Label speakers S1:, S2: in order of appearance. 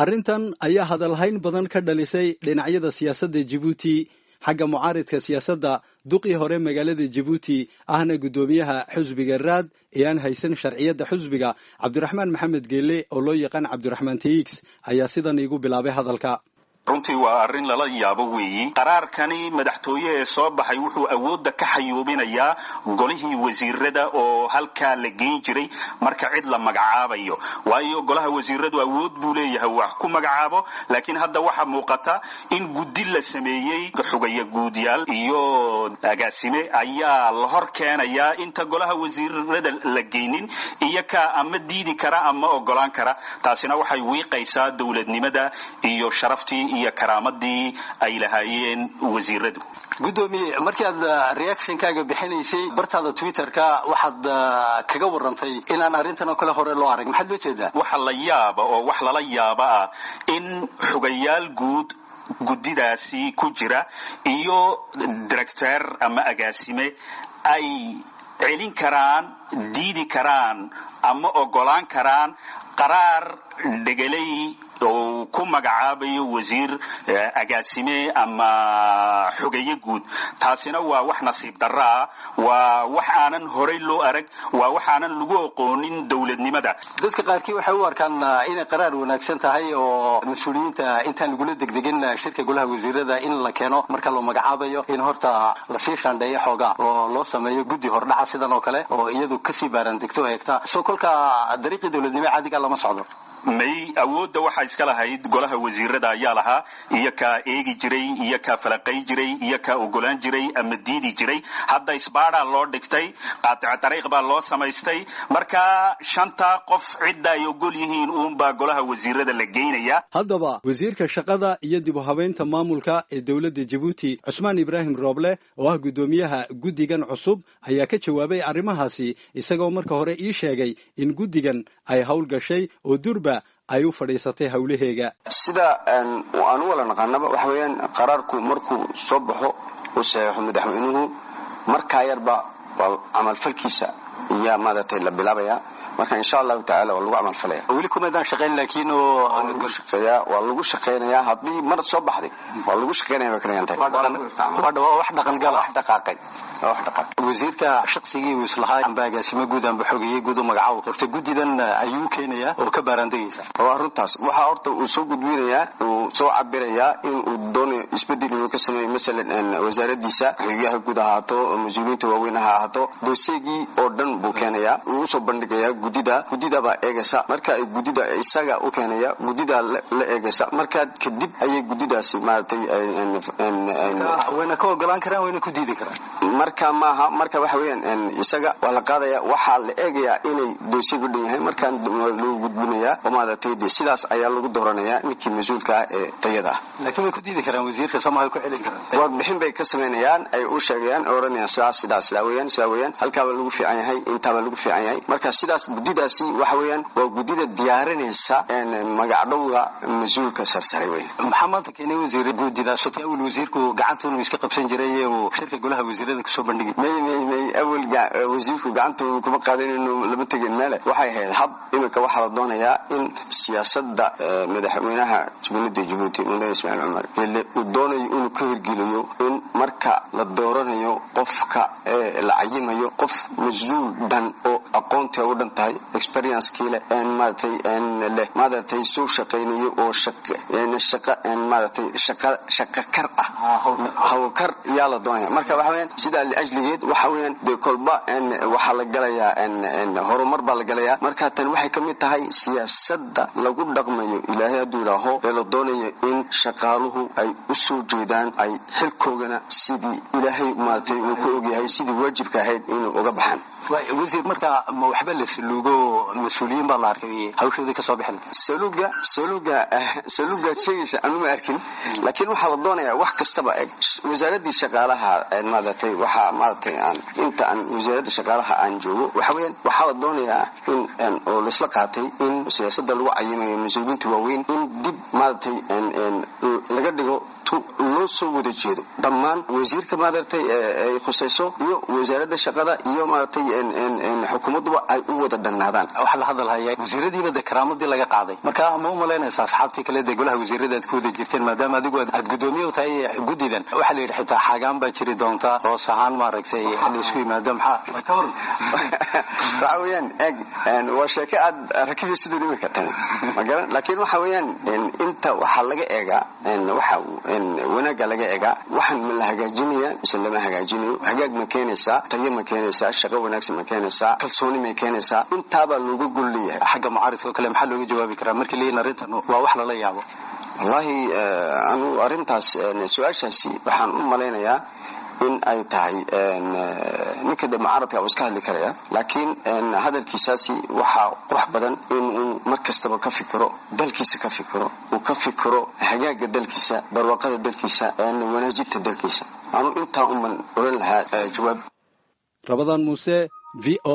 S1: arrintan ayaa hadalhayn badan ka dhalisay dhinacyada siyaasadda Djibouti xagga mucaaridka siyaasadda duqii hore magaalada Djibouti ahna gudoomiyaha xisbiga Raad ee aan haysan sharciyada xisbiga Cabdiraxmaan Maxamed Geelle oo loo yaqaan Cabdiraxmaan TX ayaa sidan igu bilaabay hadalka.
S2: runtii waa arrin lala yaabo weeyi qaraarkani madaxtooye ee soo baxay wuxuu awoodda ka xayuubinayaa golihii wasiirada oo halka la geyn jiray marka cid la magacaabayo waayo golaha wasiiradu awood buu leeyahay wax ku magacaabo laakiin hadda waxa muuqata in guddi la sameeyay xogaya guudyaal iyo agaasime ayaa la hor keenaya inta golaha wasiirada la geynin iyo ka ama diidi kara ama ogolaan kara taasina waxay wiiqaysaa dawladnimada iyo sharaftii iyo karaamadii ay lahaayeen wasiiradu.
S1: gudoomiye markii aad reaction-kaaga bixinaysay bartaada Twitter-ka waxaad kaga warantay in aan arrintan kale hore loo arag maxaad loo jeedaa
S2: waxa la yaaba oo wax lala yaaba in xogayaal guud gudidaasi ku jira iyo director ama agaasime ay celin karaan diidi karaan ama ogolaan karaan qaraar degalay oo ku magacaabayo wasiir agaasime ama xogeeye guud taasina waa wax nasiib darro waa wax aanan horey loo arag waa wax aanan lagu aqoonin dawladnimada
S1: dadka qaarkii waxay u arkaan in qaraar wanaagsan tahay oo mas'uuliyiinta intaan lagu degdegin shirka golaha wasiirada in la keeno marka loo magacaabayo in horta la sii shandheeyo xogaa oo loo sameeyo guddi hordhaca sidan oo kale oo iyadu ka sii baaran degto eegta soo kolka dariiqii dawladnimada caadiga lama socdo
S2: may awoodda waxa iska lahayd golaha wasiirada ayaa lahaa iyo ka eegi jiray iyo ka falaqay jiray iyo ka ogolaan jiray ama diidi jiray hadda isbaara loo dhigtay qaatic dariiq baa loo samaystay marka shanta qof cidda ay ogol yihiin baa golaha wasiirada la geynaya
S1: haddaba wasiirka shaqada iyo dib u habeynta maamulka ee dawladda Djibouti Cusmaan Ibrahim Roble oo ah gudoomiyaha guddigan cusub ayaa ka jawaabay arrimahaasi isagoo marka hore ii sheegay in guddigan ay hawl gashay oo durba ay u fadhiisatay hawlaheega
S3: sida aan wala naqaanaba waxa weeyaan qaraarku markuu soo baxo oo saxiixo madaxweynuhu marka yarba wal amal falkiisa iyo maadaatay la bilaabaya marka insha Allah ta'ala waa lagu amal falaya
S1: wali kuma daan shaqeyn laakiin
S3: waa lagu shaqeynayaa hadii mar soo baxday waa lagu shaqeynayaa kana yantay
S1: wax dhaqan gal
S3: wax dhaqaaqay
S1: wasiirka shakhsigii uu islahay ambaagaasimo guud aan baxoogiyay guud magacaabo horta gudidan ayuu keenaya oo ka baarandaysa
S3: waa runtaas waxa horta uu soo gudbinayaa uu soo cabirayaa in uu doonayo isbedel inuu ka sameeyo midalan wasaaraddiisa hay'adaha guud ahaato mas'uuliyiinta waaweyn ahaato doosiyadii oo dhan buu keenayaa uu soo bandhigayaa gudida ba eegaysa marka ay gudida isaga u keenaya gudida la eegaysa marka kadib ayay gudidaasi maartay
S1: wayna ka ogolaan karaan wayna ku diidi karaan
S3: marka waxa weeyaan isaga waa la qaadaya waxa la eegaya inay doosiga dhan yahay marka loo gudbinaya oo maartay sidaas ayaa lagu dooranayaa ninkii mas'uulka ee tayada
S1: laakiin way ku diidi karaan wasiirka Soomaaliya ku xilin karaan
S3: waa bixin bay ka sameeyaan ay u sheegayaan oranayaan sidaas weeyaan halka lagu fiican yahay inta lagu fiican yahay marka sidaas gudidaasi waxa weeyaan waa gudida diyaarinaysa magacdowga mas'uulka sarsare weeyaan
S1: maxamed keenay wasiir gudida shaqada uu wasiirku gacanta inuu iska qabsan jiray oo shirka golaha wasiirada ka soo bandhigay
S3: may awal wasiirku gacanta uu kuma qaadan inuu lama tagin meel waxay ahayd hab imika waxa la doonayaa in siyaasadda madaxweynaha Djibouti Mudane Ismaaciil Umar uu doonayo inuu ka hirgeliyo in marka la dooranayo qofka la cayimayo qof mas'uul dan oo aqoonta u dhantahay experience kile maartay soo shaqeynayo oo shaqa kar hawkar yaa la doonaya marka waxa weeyaan sida ajligeed waxa weeyaan de kolba waxa la galayaa horumar baa la galayaa marka tan waxay kamid tahay siyaasadda lagu dhaqmayo ilaahay haduu raaho ee la doonayo in shaqaaluhu ay u soo jeedaan ay xilkoogana sidii ilaahay maartay uu ku ogyahay sidii waajibka ahayd inuu uga baxaan
S1: wasiir marka ma waxba la saluugo mas'uuliyiin baa la arkay hawshooda ka soo bixin
S3: saluuga sheegaysa aanu ma arkin laakiin waxa la doonayaa wax kastaba wasaaradda shaqaalaha maartay waxa maartay inta aan wasaaradda shaqaalaha aan joogo waxa weeyaan waxa la doonayaa in oo la isla qaatay in siyaasadda lagu cayimayo mas'uuliyiinta waaweyn in dib maartay laga dhigo loo soo wada jeedo dhammaan wasiirka maartay ay khusayso iyo wasaaradda shaqada iyo maartay in xukuumaddu ay u wada dhannaadaan
S4: waxa la hadalhaya wasiiradiiba de karaamadii laga qaaday marka ma u maleynaysaa asxaabtii kale ee golaha wasiirada aad ku wada jirteen maadaama adigu aad gudoomiye u tahay gudidan waxa la yiri xitaa xagaan baa jiri doonta oo sahan maaragtay xilli isku yimaado maxaa ka waran
S3: waxa weeyaan waa sheeko aad rakibay sidoo dhimi kartaan magaran laakiin waxa weeyaan inta waxa laga eegaa waxa wanaaga laga eegaa waxaan ma la hagaajinayaa mise lama hagaajinayo hagaag ma keenaysaa tayo ma keenaysaa shaqo wanaagsan ma keenaysaa kalsooni ma keenaysaa intaaba lagu gulliyahay
S4: xagga mucaaridka kale maxaa looga jawaabi karaa markii leeyahay arintan waa wax la yaabo
S3: wallahi anu arintaas su'aashaasi waxaan u maleynayaa in ay tahay ninka mucaaradka iska hadli karaya laakiin hadalkiisaasi waxa qurux badan in uu markastaba ka fikiro dalkiisa ka fikiro uu ka fikiro hagaaga dalkiisa barwaaqada dalkiisa wanaajinta dalkiisa anu inta umman oran lahaa jawaab
S1: Ramadan Muuse